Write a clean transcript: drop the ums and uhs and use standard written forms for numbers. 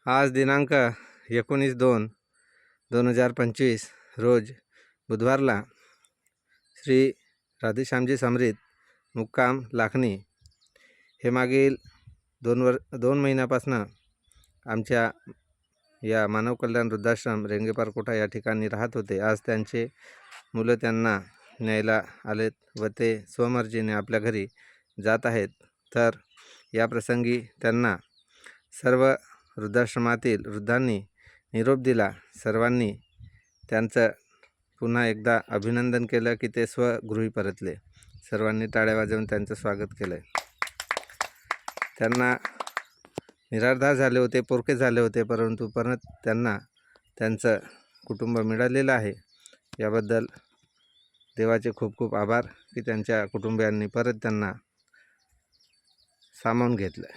आज दिनांक 19/2/2025 रोज बुधवारला श्री राधेश्यामजी समरीत मुक्काम लाखणी हे मागील 2 महिन्यापासून आमच्या या मानव कल्याण वृद्धाश्रम रेंगेपारकोटा या ठिकाणी राहत होते। आज त्यांचे मुलं त्यांना न्यायला आलेत व ते स्वमर्जीने आपल्या घरी जात आहेत। तर या प्रसंगी त्यांना सर्व वृद्धाश्रमातील वृद्धांनी निरोप दिला। सर्वांनी त्यांचं पुन्हा एकदा अभिनंदन केलं की ते स्वगृही परतले। सर्वांनी टाळ्या वाजवून त्यांचं स्वागत केलं। त्यांना निराधार झाले होते, पोरके झाले होते, परंतु परत त्यांना त्यांचं कुटुंब मिळालेलं आहे। याबद्दल देवाचे खूप खूप आभार की त्यांच्या कुटुंबियांनी परत त्यांना सामावून घेतलं।